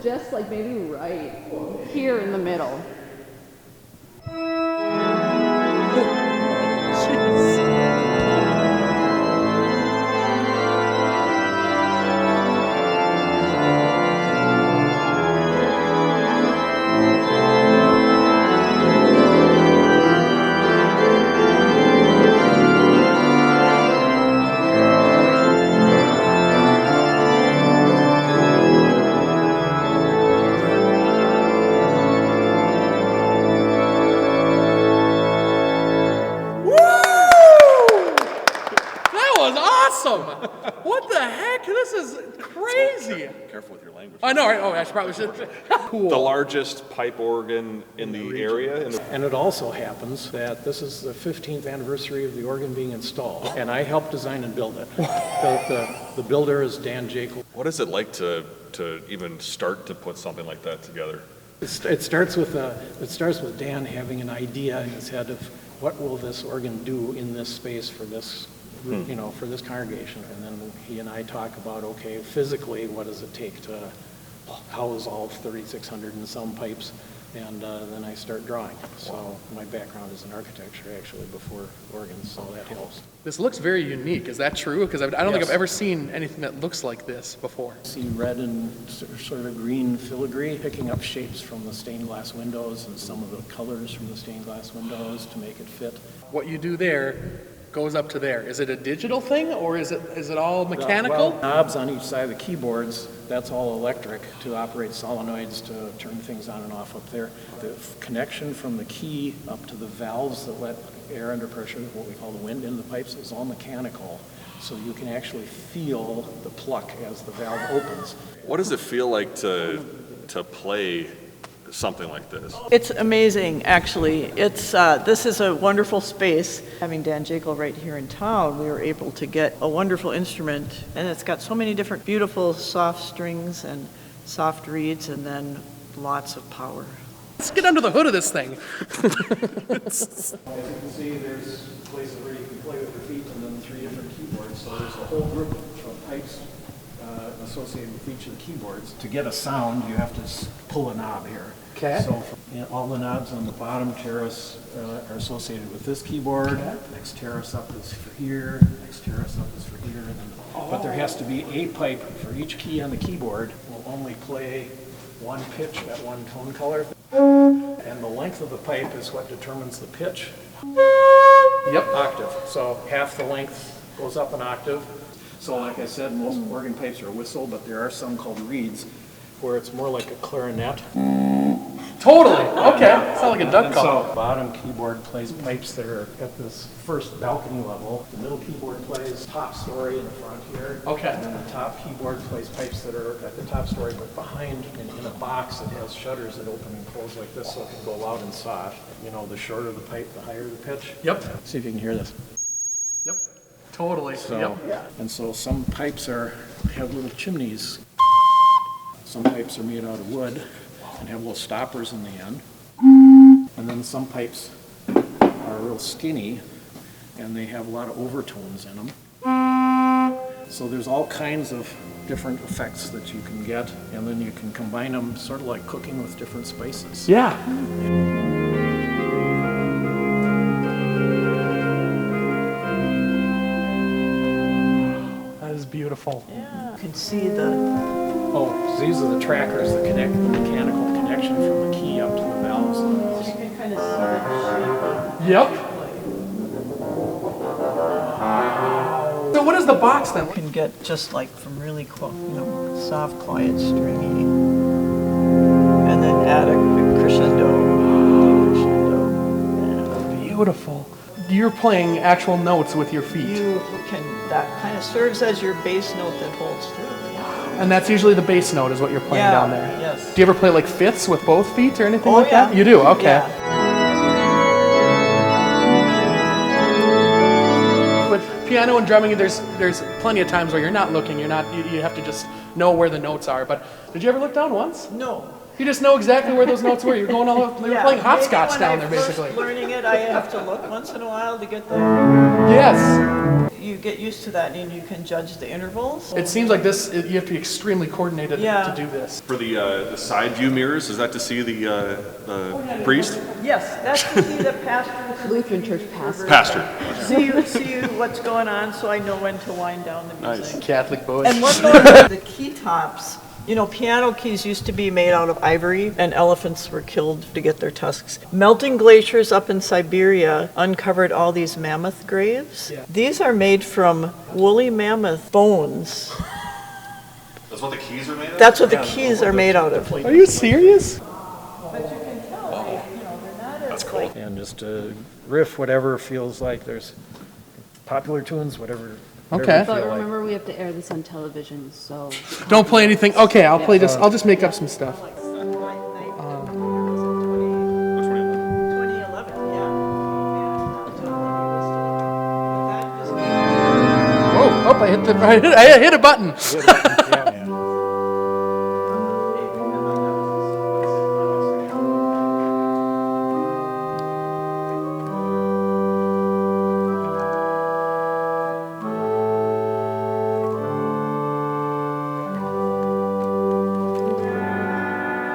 suggest like maybe right here in the middle. What the heck? This is crazy. Careful with your language. I know, right? Oh, I probably should. Cool. The largest pipe organ in the area. And it also happens that this is the 15th anniversary of the organ being installed, and I helped design and build it. The builder is Dan Jacob. What is it like to even start to put something like that together? It starts with Dan having an idea in his head of what will this organ do in this space for this, for this congregation, and then he and I talk about, okay, physically, what does it take to house all 3,600 and some pipes, and then I start drawing. So my background is in architecture, actually, before organs, so that helps. This looks very unique. Is that true? Because I don't think I've ever seen anything that looks like this before. See red and sort of green filigree, picking up shapes from the stained glass windows and some of the colors from the stained glass windows to make it fit. What you do there goes up to there. Is it a digital thing, or is it all mechanical? Well, knobs on each side of the keyboards, that's all electric to operate solenoids to turn things on and off up there. The connection from the key up to the valves that let air under pressure, what we call the wind in the pipes, is all mechanical. So you can actually feel the pluck as the valve opens. What does it feel like to play something like this? It's amazing, actually. It's this is a wonderful space. Having Dan Jekyll right here in town, we were able to get a wonderful instrument, and it's got so many different beautiful soft strings and soft reeds, and then lots of power. Let's get under the hood of this thing. As you can see, there's places where you can play with your feet, and then 3 different keyboards. So there's a whole group of pipes associated with each of the keyboards. To get a sound, you have to pull a knob here. Okay. So all the knobs on the bottom terrace are associated with this keyboard. Next terrace up is for here. Next terrace up is for here. But there has to be a pipe for each key on the keyboard. Will only play one pitch at one tone color. And the length of the pipe is what determines the pitch. Yep. Octave. So half the length goes up an octave. So like I said, most organ pipes are a whistle, but there are some called reeds where it's more like a clarinet. Totally. Okay. Sounds like a duck call. So bottom keyboard plays pipes that are at this first balcony level. The middle keyboard plays top story in the front here. Okay. And then the top keyboard plays pipes that are at the top story, but behind in a box that has shutters that open and close like this, so it can go loud and soft. You know, the shorter the pipe, the higher the pitch. Yep. See if you can hear this. Yep. Totally. So, yep. And so some pipes have little chimneys. Some pipes are made out of wood and have little stoppers in the end. And then some pipes are real skinny and they have a lot of overtones in them. So there's all kinds of different effects that you can get, and then you can combine them sort of like cooking with different spices. Yeah. That is beautiful. Yeah. You can see the... Oh, so these are the trackers that connect the mechanical connection from the key up to the valves. You can kind of see the shape. Yep. So what is the box then? You can get just like from really soft, quiet, stringy, and then add a crescendo. Beautiful. You're playing actual notes with your feet. You can, that kind of serves as your bass note that holds through. And that's usually the bass note is what you're playing down there. Yes. Do you ever play like fifths with both feet or anything Oh, like yeah. that? You do? Okay. Yeah. With piano and drumming, there's plenty of times where you're not looking, you have to just know where the notes are. But did you ever look down once? No. You just know exactly where those notes were. You're going all over. You're playing hopscotch down there, basically. Learning it, I have to look once in a while to get the. Yes. you get used to that and you can judge the intervals. It seems like you have to be extremely coordinated Yeah. to do this. For the side view mirrors, is that to see the priest? Yes, that's to see the pastor. Lutheran Church pastor. Pastor. See what's going on, so I know when to wind down the music. Nice. Catholic boys. And one more, the key tops. You know, piano keys used to be made out of ivory, and elephants were killed to get their tusks. Melting glaciers up in Siberia uncovered all these mammoth graves. Yeah. These are made from woolly mammoth bones. That's what the keys are made of? That's what the keys are made out of. Are you serious? But you can tell, they're not as cool. And just riff whatever feels like there's popular tunes, whatever. Okay. But remember, we have to air this on television, so. Don't play anything. Okay, I'll play this. I'll just make up some stuff. 2011, yeah. Oh, I hit a button.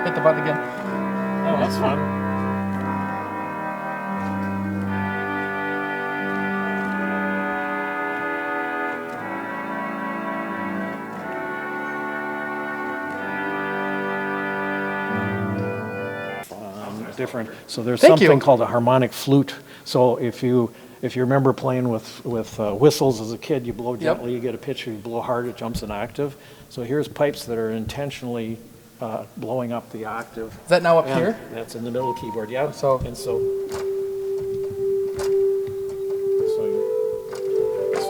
Hit the button again. Oh, that's fun. Different. So there's Thank you. something called a harmonic flute. So if you remember playing with whistles as a kid, you blow gently, you get a pitch. If you blow hard, it jumps an octave. So here's pipes that are intentionally blowing up the octave. Is that now up And here? That's in the middle keyboard. Yeah. So- So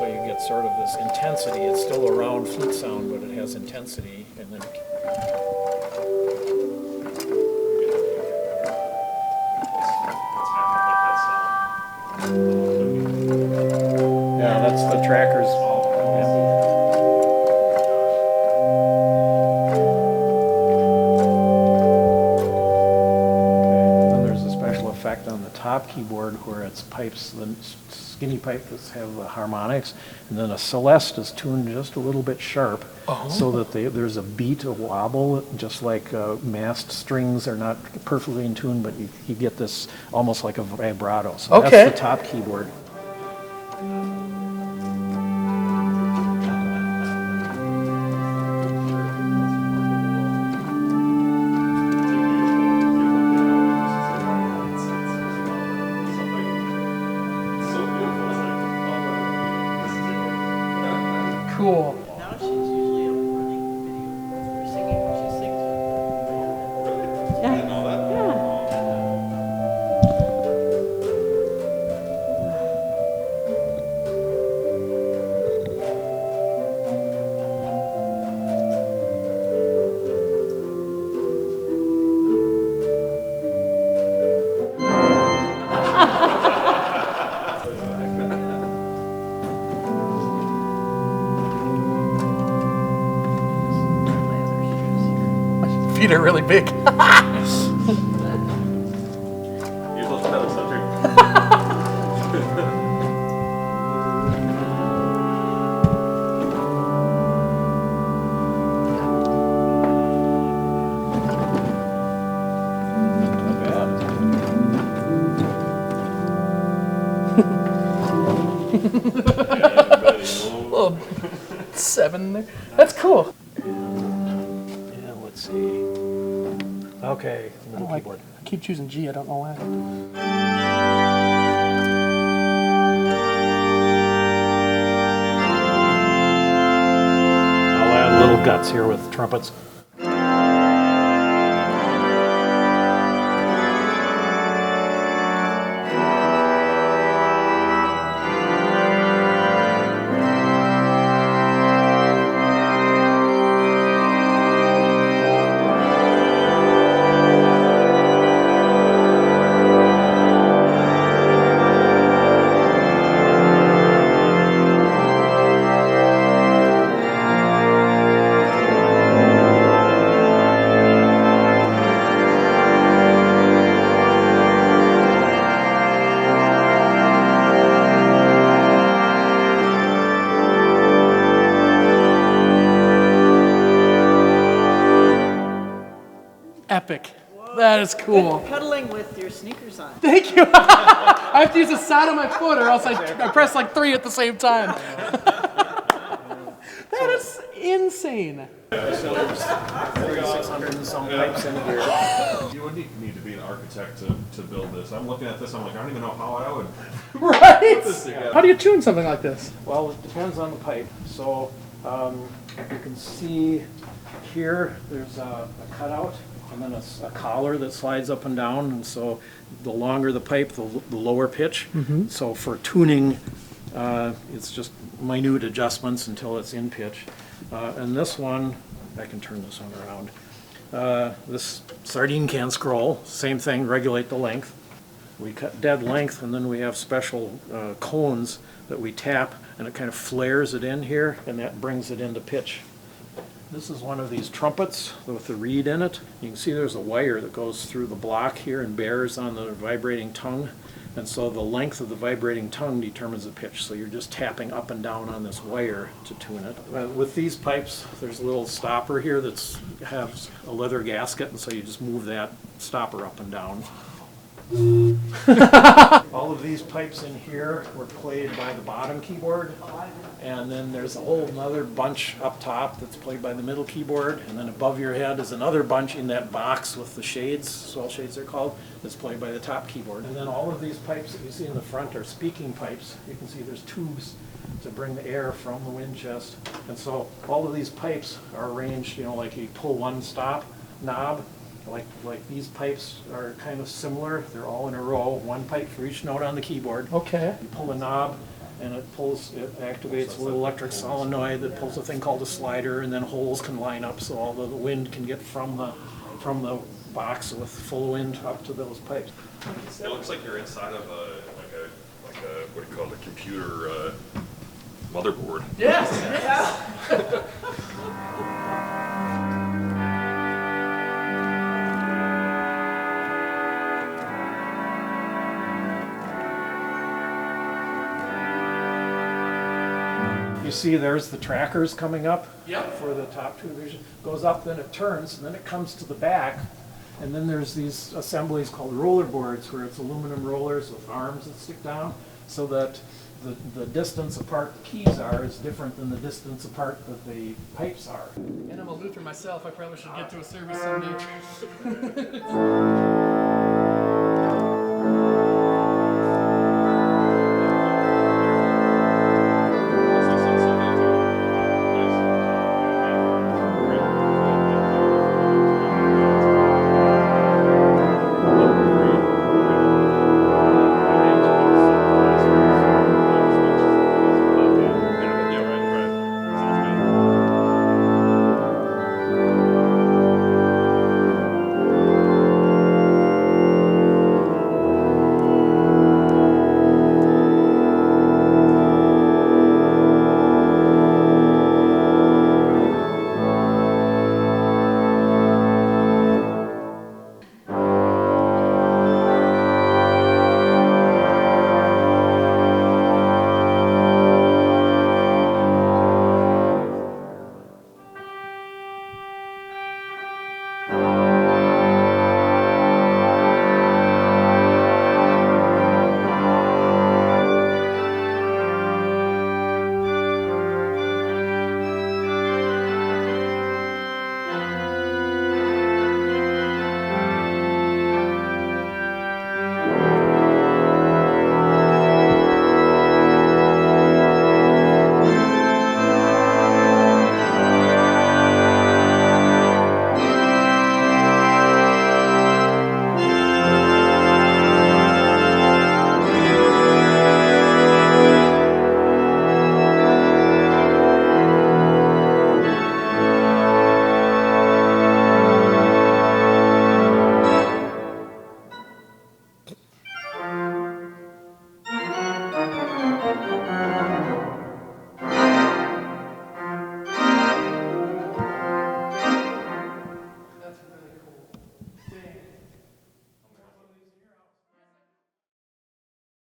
you get sort of this intensity. It's still a round flute sound, but it has intensity, and then. Yeah, that's the trackers. And then there's a special effect on the top keyboard where it's pipes, the skinny pipe that have the harmonics, and then a celeste is tuned just a little bit sharp, so that there's a beat, a wobble, just like massed strings are not perfectly in tune, but you get this almost like a vibrato. So Okay. that's the top keyboard. Cool. Now she's usually up running video for singing. She sings. My feet are really big. Use those pedals, don't you? Little 7 there. That's cool. Yeah, let's see. Okay, middle I keyboard. keep choosing G. I don't know why. I'll add little guts here with trumpets. epic. That is cool. Cuddling with your sneakers on. Thank you. I have to use the side of my foot or else I press like 3 at the same time. That is insane. So there's 3,600 and some pipes in here. You would need to be an architect to build this. I'm looking at this, I'm like, I don't even know how I would. Right? How do you tune something like this? Well, it depends on the pipe. So you can see here, there's a cutout and then a collar that slides up and down. And so the longer the pipe, the lower pitch. So for tuning, it's just minute adjustments until it's in pitch. And this one, I can turn this one around. This sardine can scroll, same thing, regulate the length. We cut dead length, and then we have special cones that we tap, and it kind of flares it in here, and that brings it into pitch. This is one of these trumpets with the reed in it. You can see there's a wire that goes through the block here and bears on the vibrating tongue. And so the length of the vibrating tongue determines the pitch. So you're just tapping up and down on this wire to tune it. With these pipes, there's a little stopper here that has a leather gasket, and so you just move that stopper up and down. All of these pipes in here were played by the bottom keyboard, and then there's a whole other bunch up top that's played by the middle keyboard, and then above your head is another bunch in that box with the shades, swell shades they're called, that's played by the top keyboard. And then all of these pipes that you see in the front are speaking pipes. You can see there's tubes to bring the air from the wind chest, and so all of these pipes are arranged, you know, like you pull one stop knob. Like these pipes are kind of similar. They're all in a row, one pipe for each note on the keyboard. Okay. You pull a knob, and it activates a little electric solenoid that pulls a thing called a slider, and then holes can line up so all the wind can get from the box with full wind up to those pipes. It looks like you're inside of a what do you call it, a computer motherboard. Yes. You see there's the trackers coming up. Yep. For the top two division. Goes up, then it turns, and then it comes to the back. And then there's these assemblies called roller boards, where it's aluminum rollers with arms that stick down, so that the distance apart the keys are is different than the distance apart that the pipes are. And I'm a Lutheran myself. I probably should get to a service someday.